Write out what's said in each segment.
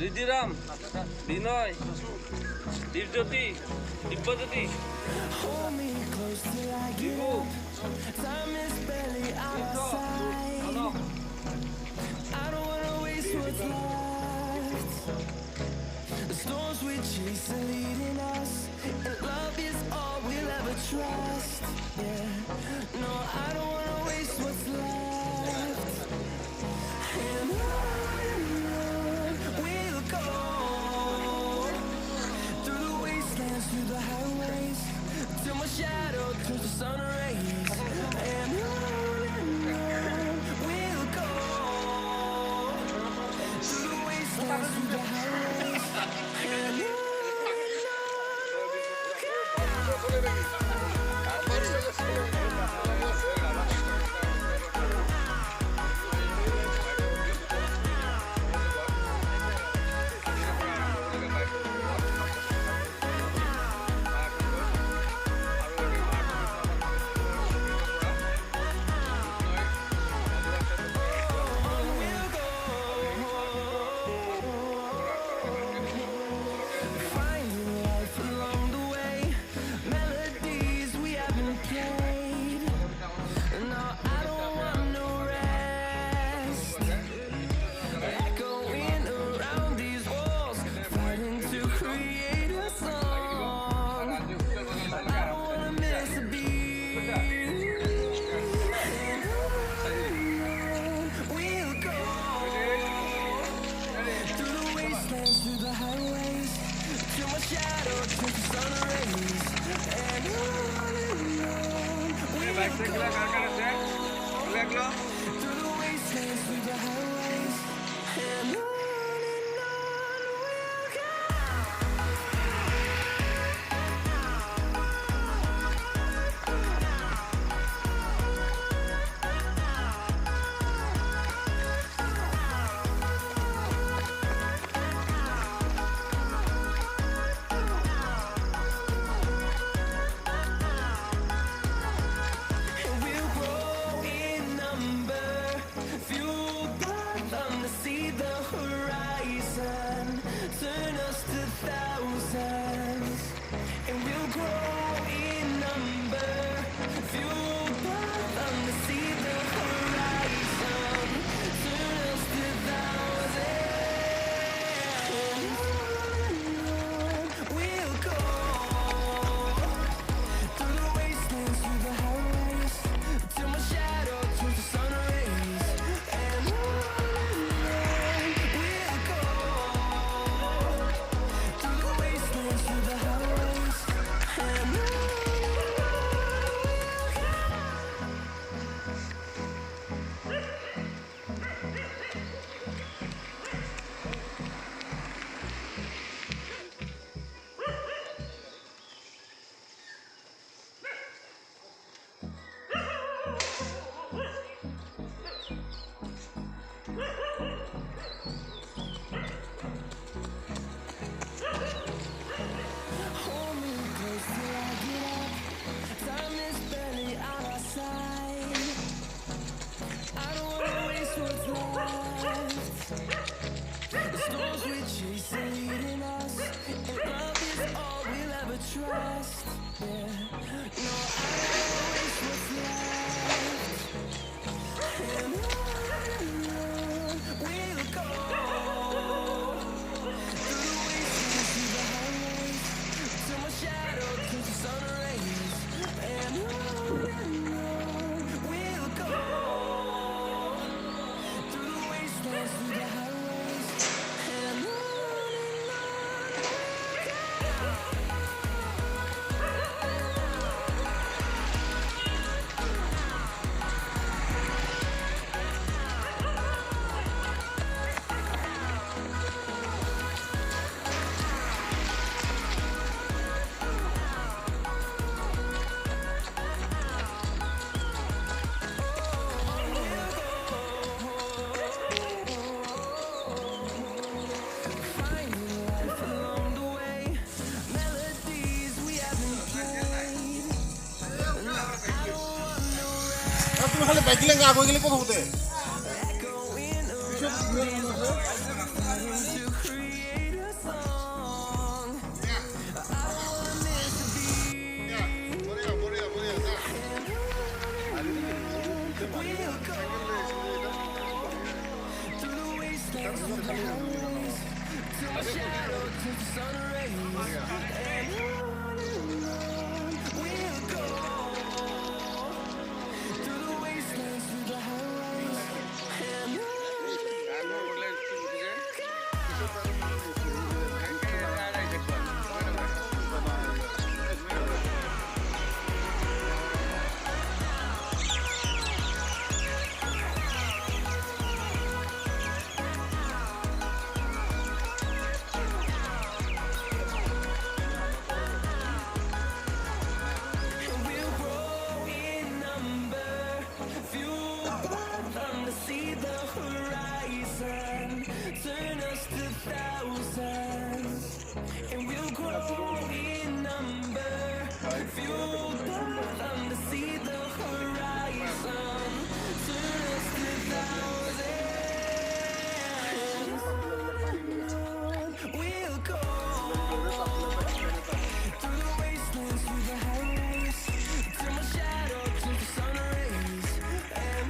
রিদিরাম, Binoy, Dipjyoti, Dibyajyoti, Bibhu, The storms we chase are leading us, and love is all we'll ever trust. Yeah, no, I don't wanna waste what's left. And on we'll go, through the wastelands, through the highways, till my shadow turns to sun rays. And on we'll go, through the wastelands, through the highways. And finding life along the way, melodies we haven't played. No, I don't want no rest. Echoing around these walls, fighting to create a song. I don't wanna miss a beat. And on we'll go, through the wastelands, through the highways, till my shadow turns to sun rays. And on we'll go, through the wastelands, through the highways. And on we'll go. And we'll grow in number, fueled by them to see the horizon, turn us to thousands. And we'll grow in number, fueled by them to see the horizon, turn us to thousands. And we'll go, through the wastelands, through the highways, till my shadow turns to sun rays. And on we'll go, through the wastelands, through the highways. And on hold me close till I get up. Time is barely on our side. I don't wanna waste what's left. The storms we chase are leading us, and love is all we'll ever trust. Yeah, no, I don't wanna waste what's left. And on we'll go, through the wastelands, through the highways, till my shadow turns to sun rays. And on we'll go, through the wastelands, through the highways. And on finding life along the way, melodies we haven't played. No, I don't want no rest. তুমি খালি bike লেগে আগে গেলে কথা বলতে Echoing around these walls, fighting to create through the highways till my shadow turns to sun rays. And on we'll go through the wastelands, through the highways, and on. See the horizon, turn us to thousands, and we'll grow in number. Fueled by them to see the horizon, turn us to thousands. We'll go through the wastelands, through the highways, till my shadow turns to sun rays. And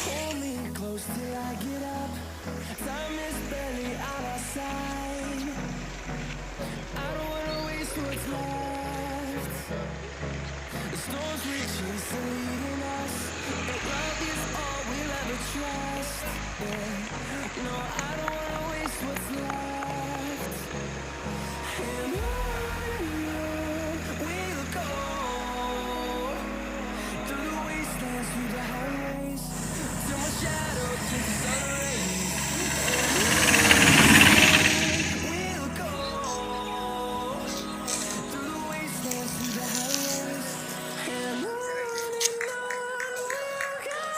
hold me close till I get up. Time is barely on our side. I don't wanna waste what's left. The storms we chase are leading us, but love is all we'll ever trust. Yeah. No, I don't wanna waste what's left. And on we'll go through the wastelands, through the highways, till my shadow turns to sun rays. We'll go through the wastelands, through the highways, and on we'll go.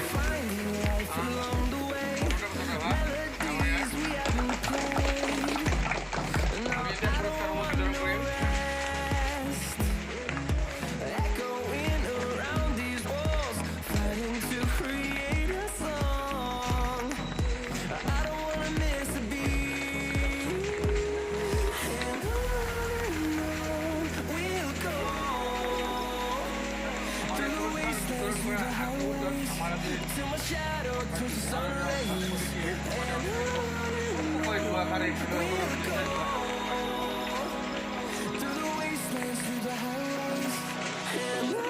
Finding life along the way, melodies we haven't played. No, I don't want no rest. Echoing around these walls, fighting to create a song. I don't wanna miss a beat. And on we'll go through the wastelands, through the highways, till my shadow turns to sun rays. And on we'll go through the wastelands, through the highways, and on.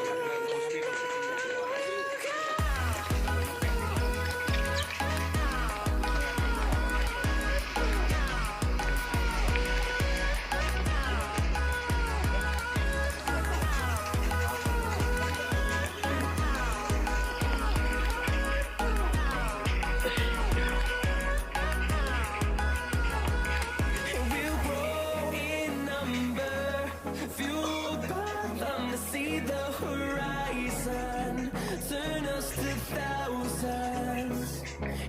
We'll grow in number, fueled by them to see the horizon, turn us to thousands,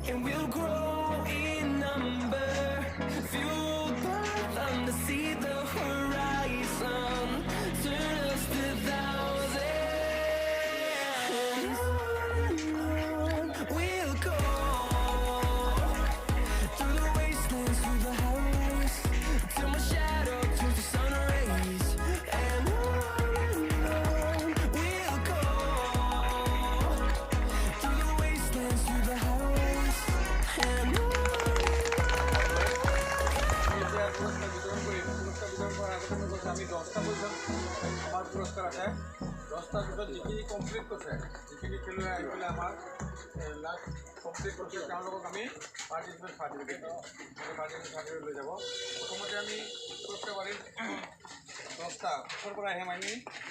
and we'll grow in number, fueled by them to see the horizon, turn us to thousands. We'll go through the wastelands, through the highways, till my shadow turns to sun rays. And on we'll go through the wastelands, through the highways, and পুৰস্কাৰ আছে 10টাৰ ভিতৰত যিখিনি complete কৰিছে যিখিনি খেলুৱৈ আহি পেলাই আমাৰ লাষ্ট কমপ্লিট কৰিছে তেওঁলোকক আমি পাৰ্টিচিপেট চাৰ্টিফিকেট লৈ যাব প্ৰথমতে আমি পুৰস্কাৰ পাৰিম 10টা ওচৰৰ পৰা আহিম আমি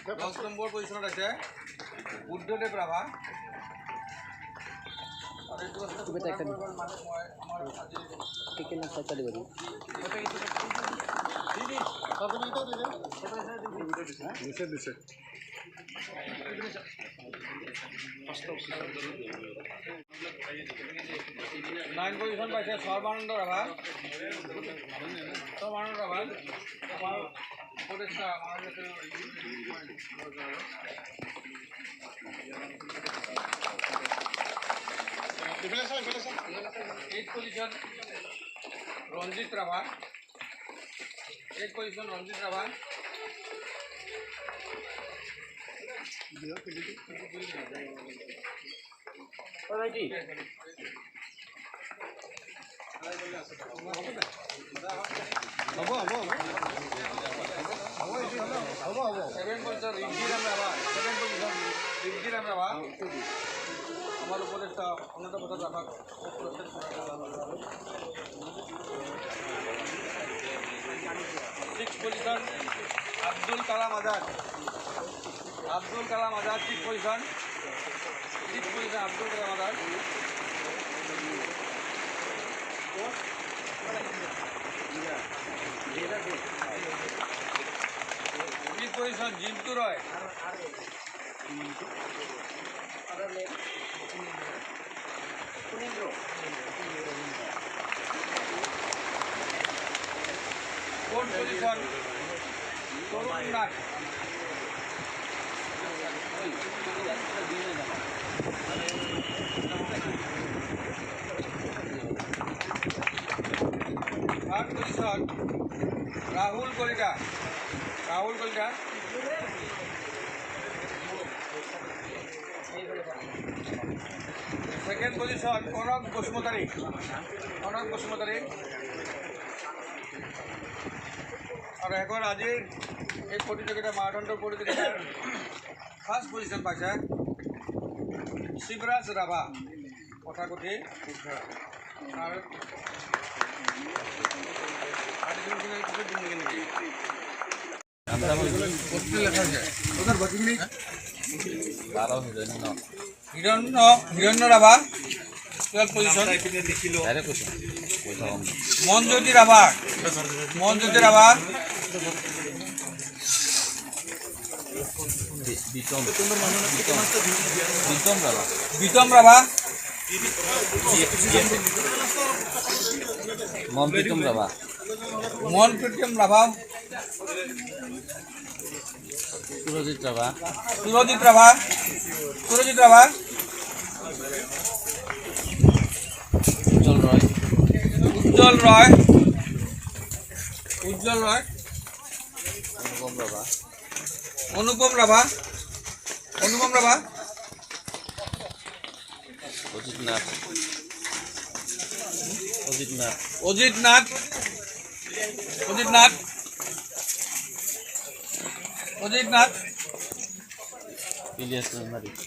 10 নম্বৰ পজিশ্যনত আছে বুদ্ধদেৱ ৰাভা আৰু এইটো আছে মানে মই আমাৰ আজি দিছে 9 পজিশ্যন পাইছে সৰ্বানন্দ ৰাভা আমাৰ উপদেষ্টা আমাৰ 8 পজিশ্যন ৰঞ্জিত ৰাভা 8 পজিশ্যন ৰঞ্জিত ৰাভা আমার উপদেষ্টা অন্যত প্রধান রাখা 6 position Abdul Kalam Azad 6 position Abdul Kalam Azad 3 position Jintu Roy 4 position Tarun Nath 8 position Rahul Kalita second position Kanak Basumatary আর এখন আজির এই প্রতিযোগিতা মারাথন প্রতিযোগিতার ফার্স্ট পজিশন পাইছে শিবরাজ রাভা কথাকথি আর হিরণ্য রাভা 12 পজিশন মনজ্যোতি রাভা বিতম রাভা মন প্রীতম রাভা সুরজিৎ রাভা উজ্জ্বল রয় অনুপম রাভা অজিত নাথ